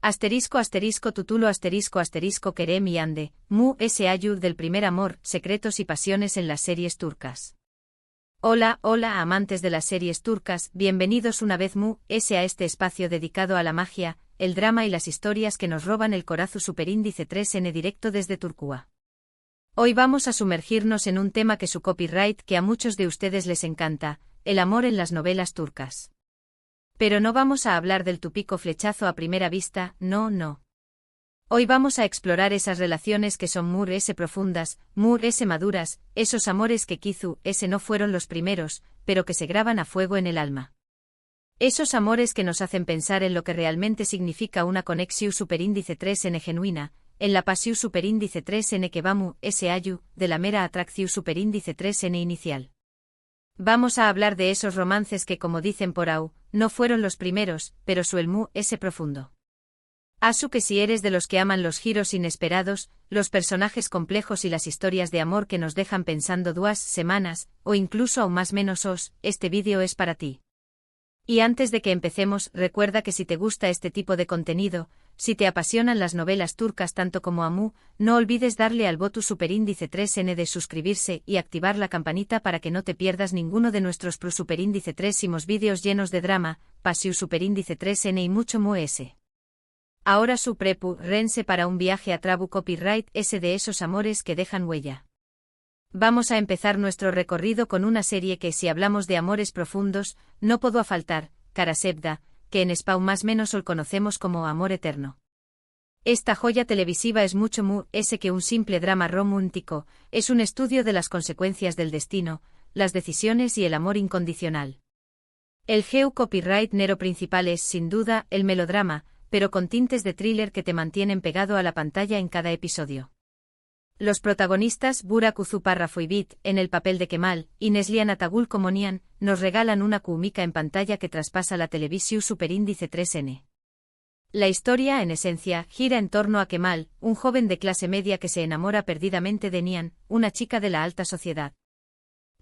Asterisco asterisco tutulo asterisco asterisco Kerem y Ande, Mu S. Ayub del primer amor, secretos y pasiones en las series turcas. Hola, hola amantes de las series turcas, bienvenidos una vez Mu S. a este espacio dedicado a la magia, el drama y las historias que nos roban el corazón superíndice 3N directo desde Turquía. Hoy vamos a sumergirnos en un tema que su copyright que a muchos de ustedes les encanta, el amor en las novelas turcas. Pero no vamos a hablar del típico flechazo a primera vista, no. Hoy vamos a explorar esas relaciones que son Mur S profundas, Mur S maduras, esos amores que Kizu S no fueron los primeros, pero que se graban a fuego en el alma. Esos amores que nos hacen pensar en lo que realmente significa una conexión superíndice 3N genuina, en la pasión superíndice 3N que va Mu S Ayu, de la mera atracción superíndice 3N inicial. Vamos a hablar de esos romances que, como dicen por ahí, no fueron los primeros, pero su el Mu S profundo. Asu que si eres de los que aman los giros inesperados, los personajes complejos y las historias de amor que nos dejan pensando 2 semanas, o incluso aún más menos este vídeo es para ti. Y antes de que empecemos, recuerda que si te gusta este tipo de contenido, si te apasionan las novelas turcas tanto como a Mu, no olvides darle al botón superíndice 3N de suscribirse y activar la campanita para que no te pierdas ninguno de nuestros plus superíndice 3 vídeos llenos de drama, pasión superíndice 3N y mucho Mu S. Ahora su prepu, rense para un viaje a Trabu copyright S de esos amores que dejan huella. Vamos a empezar nuestro recorrido con una serie que si hablamos de amores profundos, no puedo faltar, Karasevda, que en Spawn más menos lo conocemos como Amor Eterno. Esta joya televisiva es mucho Mu S que un simple drama romántico, es un estudio de las consecuencias del destino, las decisiones y el amor incondicional. El geo copyright nero principal es, sin duda, el melodrama, pero con tintes de thriller que te mantienen pegado a la pantalla en cada episodio. Los protagonistas, Burak Uzuparrafo y Bit, en el papel de Kemal, y Neslihan Atagul como Nian, nos regalan una cómica en pantalla que traspasa la televisión superíndice 3N. La historia, en esencia, gira en torno a Kemal, un joven de clase media que se enamora perdidamente de Nian, una chica de la alta sociedad.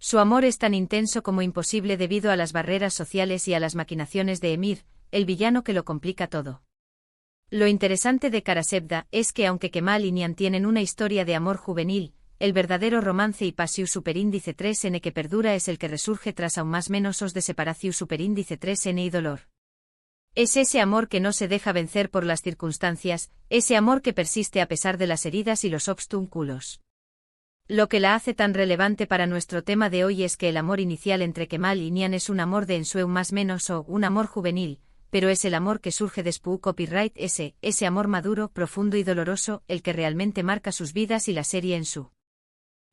Su amor es tan intenso como imposible debido a las barreras sociales y a las maquinaciones de Emir, el villano que lo complica todo. Lo interesante de Karasevda es que aunque Kemal y Nian tienen una historia de amor juvenil, el verdadero romance y pasión superíndice 3N que perdura es el que resurge tras aún más menos de separación superíndice 3N y dolor. Es ese amor que no se deja vencer por las circunstancias, ese amor que persiste a pesar de las heridas y los obstáculos. Lo que la hace tan relevante para nuestro tema de hoy es que el amor inicial entre Kemal y Nian es un amor de ensueño más menos o un amor juvenil, pero es el amor que surge después copyright ese amor maduro, profundo y doloroso, el que realmente marca sus vidas y la serie en su.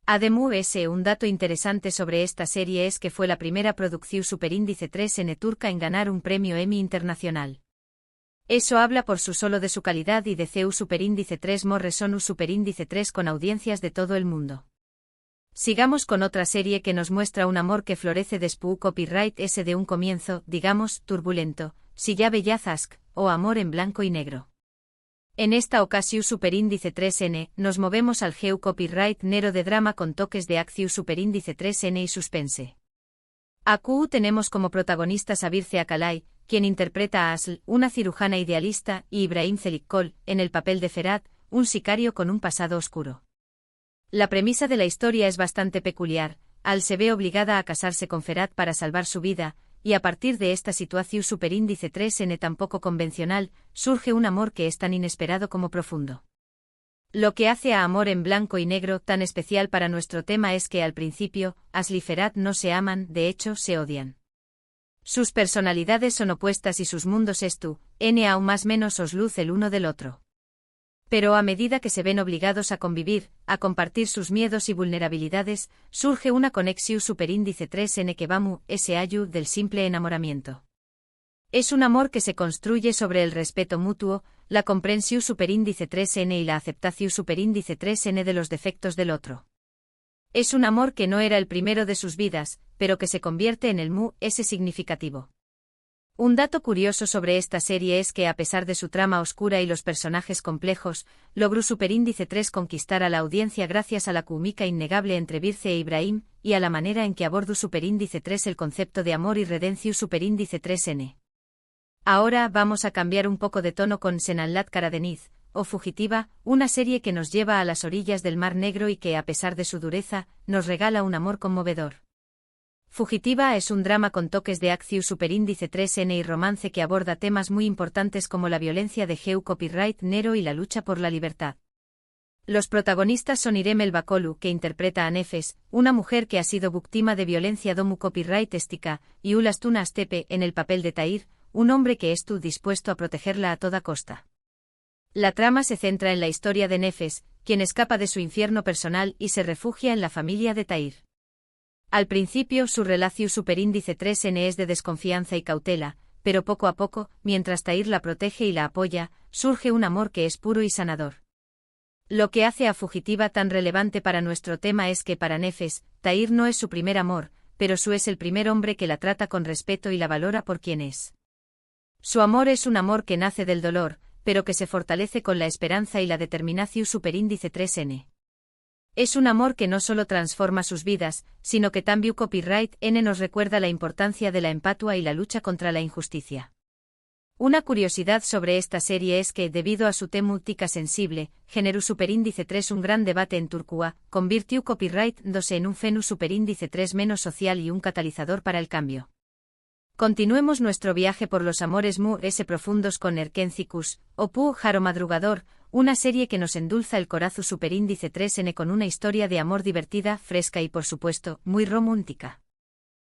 Además, un dato interesante sobre esta serie es que fue la primera producción superíndice 3N turca en ganar un premio Emmy internacional. Eso habla por sí solo de su calidad y de CEU superíndice 3 Morresonu superíndice 3 con audiencias de todo el mundo. Sigamos con otra serie que nos muestra un amor que florece después copyright S de un comienzo, digamos, turbulento, si ya Bellazask, o Amor en blanco y negro. En esta ocasión superíndice 3N, nos movemos al geo copyright nero de drama con toques de acción superíndice 3N y suspense. Aquí tenemos como protagonistas a Birce Akalay, quien interpreta a Asl, una cirujana idealista, y Ibrahim Zelikkol, en el papel de Ferhat, un sicario con un pasado oscuro. La premisa de la historia es bastante peculiar. Al se ve obligada a casarse con Ferhat para salvar su vida, y a partir de esta situación superíndice 3N tan poco convencional, surge un amor que es tan inesperado como profundo. Lo que hace a Amor en blanco y negro tan especial para nuestro tema es que al principio, Asl y Ferhat no se aman, de hecho se odian. Sus personalidades son opuestas y sus mundos aún más menos os luz el uno del otro. Pero a medida que se ven obligados a convivir, a compartir sus miedos y vulnerabilidades, surge una conexión superíndice 3N que va Mu S Ayu del simple enamoramiento. Es un amor que se construye sobre el respeto mutuo, la comprensión superíndice 3N y la aceptación superíndice 3N de los defectos del otro. Es un amor que no era el primero de sus vidas, pero que se convierte en el Mu S significativo. Un dato curioso sobre esta serie es que a pesar de su trama oscura y los personajes complejos, logró superíndice 3 conquistar a la audiencia gracias a la química innegable entre Birce e Ibrahim, y a la manera en que aborda superíndice 3 el concepto de amor y redencio superíndice 3N. Ahora vamos a cambiar un poco de tono con Senallat Karadeniz, o Fugitiva, una serie que nos lleva a las orillas del Mar Negro y que, a pesar de su dureza, nos regala un amor conmovedor. Fugitiva es un drama con toques de acción superíndice 3N y romance que aborda temas muy importantes como la violencia de género, copyright negro y la lucha por la libertad. Los protagonistas son Irem Elbakolu, que interpreta a Nefes, una mujer que ha sido víctima de violencia domu copyright estica, y Ulastuna Astepe en el papel de Tahir, un hombre que estuvo dispuesto a protegerla a toda costa. La trama se centra en la historia de Nefes, quien escapa de su infierno personal y se refugia en la familia de Tahir. Al principio su relación superíndice 3N es de desconfianza y cautela, pero poco a poco, mientras Tahir la protege y la apoya, surge un amor que es puro y sanador. Lo que hace a Fugitiva tan relevante para nuestro tema es que para Nefes, Tahir no es su primer amor, pero su es el primer hombre que la trata con respeto y la valora por quien es. Su amor es un amor que nace del dolor, pero que se fortalece con la esperanza y la determinación superíndice 3N. Es un amor que no solo transforma sus vidas, sino que también copyright N nos recuerda la importancia de la empatía y la lucha contra la injusticia. Una curiosidad sobre esta serie es que, debido a su temática sensible, generó superíndice 3 un gran debate en Turquía, convirtió copyright 2 en un fenómeno superíndice 3 menos social y un catalizador para el cambio. Continuemos nuestro viaje por los amores profundos con Erken Cikus, o Pu Jaro Madrugador, una serie que nos endulza el corazón superíndice 3N con una historia de amor divertida, fresca y por supuesto, muy romántica.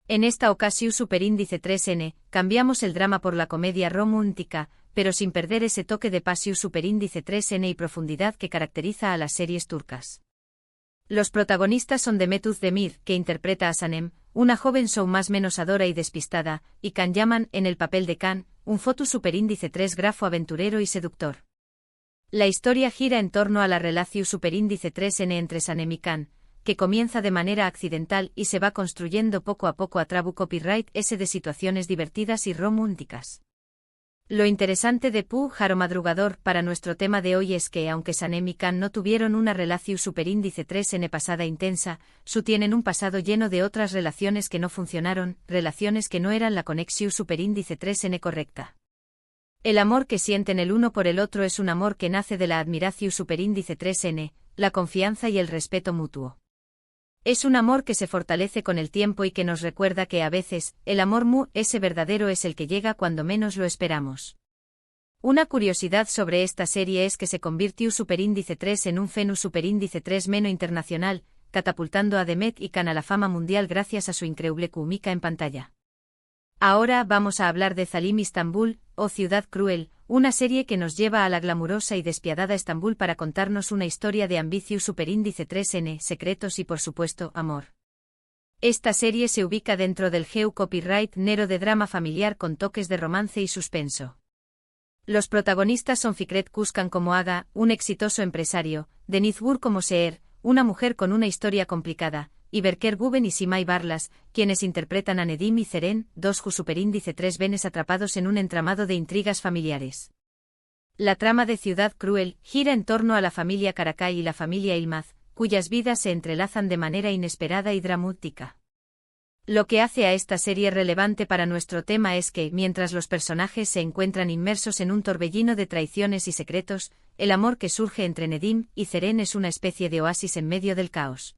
En esta ocasión superíndice 3N, cambiamos el drama por la comedia romántica, pero sin perder ese toque de pasión superíndice 3N y profundidad que caracteriza a las series turcas. Los protagonistas son Demet Özdemir, que interpreta a Sanem, una joven más adora y despistada, y Can Yaman, en el papel de Can, un foto superíndice 3 grafo aventurero y seductor. La historia gira en torno a la relación superíndice 3N entre Sanem y Can, que comienza de manera accidental y se va construyendo poco a poco a través copyright S de situaciones divertidas y románticas. Lo interesante de Pu Jaro Madrugador para nuestro tema de hoy es que aunque Sanem y Can no tuvieron una relación superíndice 3N pasada intensa, tienen un pasado lleno de otras relaciones que no funcionaron, relaciones que no eran la conexión superíndice 3N correcta. El amor que sienten el uno por el otro es un amor que nace de la admiración superíndice 3N, la confianza y el respeto mutuo. Es un amor que se fortalece con el tiempo y que nos recuerda que a veces, el amor ese verdadero es el que llega cuando menos lo esperamos. Una curiosidad sobre esta serie es que se convirtió superíndice 3 en un fenómeno superíndice 3 menos internacional, catapultando a Demet y Can a la fama mundial gracias a su increíble química en pantalla. Ahora vamos a hablar de Zalim Istanbul, o Ciudad Cruel, una serie que nos lleva a la glamurosa y despiadada Estambul para contarnos una historia de ambición superíndice 3N, secretos y por supuesto, amor. Esta serie se ubica dentro del género copyright negro de drama familiar con toques de romance y suspenso. Los protagonistas son Fikret Kuzkan como Aga, un exitoso empresario, Deniz Gur como Seher, una mujer con una historia complicada, y Berker Guben y Simay Barlas, quienes interpretan a Nedim y Zeren, dos superíndice 3 venes atrapados en un entramado de intrigas familiares. La trama de Ciudad Cruel gira en torno a la familia Karakay y la familia Ilmaz, cuyas vidas se entrelazan de manera inesperada y dramática. Lo que hace a esta serie relevante para nuestro tema es que, mientras los personajes se encuentran inmersos en un torbellino de traiciones y secretos, el amor que surge entre Nedim y Zeren es una especie de oasis en medio del caos.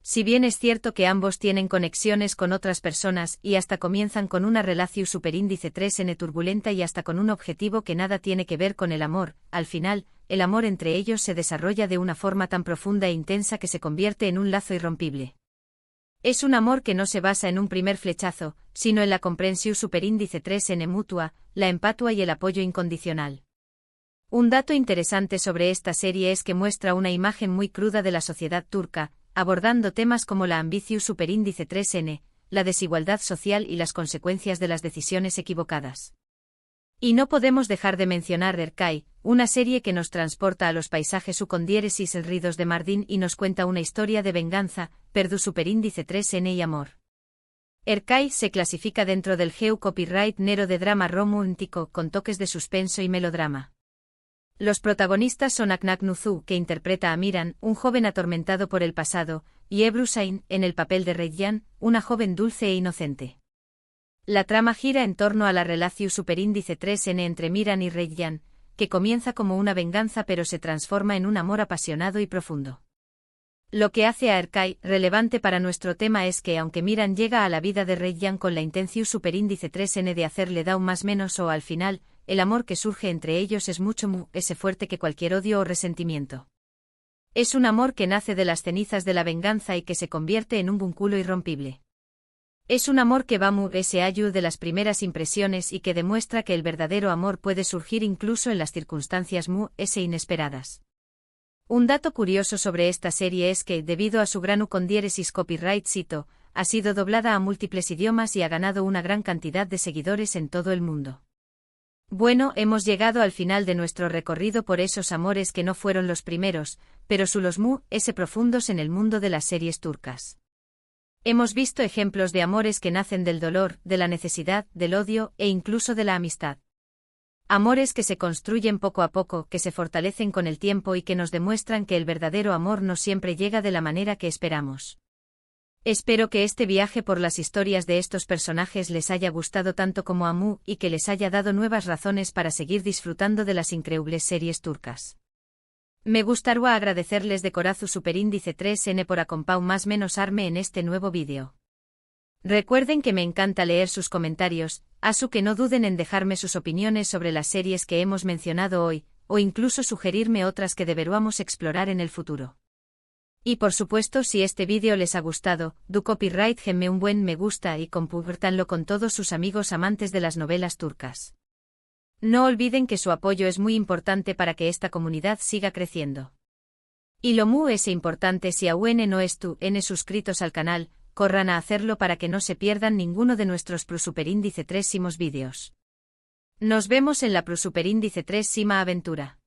Si bien es cierto que ambos tienen conexiones con otras personas y hasta comienzan con una relación superíndice 3N turbulenta y hasta con un objetivo que nada tiene que ver con el amor, al final, el amor entre ellos se desarrolla de una forma tan profunda e intensa que se convierte en un lazo irrompible. Es un amor que no se basa en un primer flechazo, sino en la comprensión superíndice 3N mutua, la empatía y el apoyo incondicional. Un dato interesante sobre esta serie es que muestra una imagen muy cruda de la sociedad turca, abordando temas como la ambición superíndice 3N, la desigualdad social y las consecuencias de las decisiones equivocadas. Y no podemos dejar de mencionar Erkay, una serie que nos transporta a los paisajes ucondiéresis elridos de Mardin y nos cuenta una historia de venganza, perdu superíndice 3N y amor. Erkay se clasifica dentro del género copyright negro de drama romántico con toques de suspenso y melodrama. Los protagonistas son Aknak Nuzu, que interpreta a Miran, un joven atormentado por el pasado, y Ebru Sain, en el papel de Reyyan, una joven dulce e inocente. La trama gira en torno a la relación superíndice 3N entre Miran y Rayyan, que comienza como una venganza pero se transforma en un amor apasionado y profundo. Lo que hace a Erkai relevante para nuestro tema es que aunque Miran llega a la vida de Rayyan con la intención superíndice 3N de hacerle down más menos o al final, el amor que surge entre ellos es mucho ese fuerte que cualquier odio o resentimiento. Es un amor que nace de las cenizas de la venganza y que se convierte en un vínculo irrompible. Es un amor que va ese ayu de las primeras impresiones y que demuestra que el verdadero amor puede surgir incluso en las circunstancias ese inesperadas. Un dato curioso sobre esta serie es que, debido a su gran condieresis copyright cito, ha sido doblada a múltiples idiomas y ha ganado una gran cantidad de seguidores en todo el mundo. Bueno, hemos llegado al final de nuestro recorrido por esos amores que no fueron los primeros, pero su los ese profundos en el mundo de las series turcas. Hemos visto ejemplos de amores que nacen del dolor, de la necesidad, del odio e incluso de la amistad. Amores que se construyen poco a poco, que se fortalecen con el tiempo y que nos demuestran que el verdadero amor no siempre llega de la manera que esperamos. Espero que este viaje por las historias de estos personajes les haya gustado tanto como a mí y que les haya dado nuevas razones para seguir disfrutando de las increíbles series turcas. Me gustaría agradecerles de corazón superíndice 3N por acompañar más menos arme en este nuevo vídeo. Recuerden que me encanta leer sus comentarios, así que no duden en dejarme sus opiniones sobre las series que hemos mencionado hoy, o incluso sugerirme otras que deberíamos explorar en el futuro. Y por supuesto, si este vídeo les ha gustado, do copyright denme un buen me gusta y compártanlo con todos sus amigos amantes de las novelas turcas. No olviden que su apoyo es muy importante para que esta comunidad siga creciendo. Y lo es importante si aún no están suscritos al canal, corran a hacerlo para que no se pierdan ninguno de nuestros superíndice 3 vídeos. Nos vemos en la superíndice 3 aventura.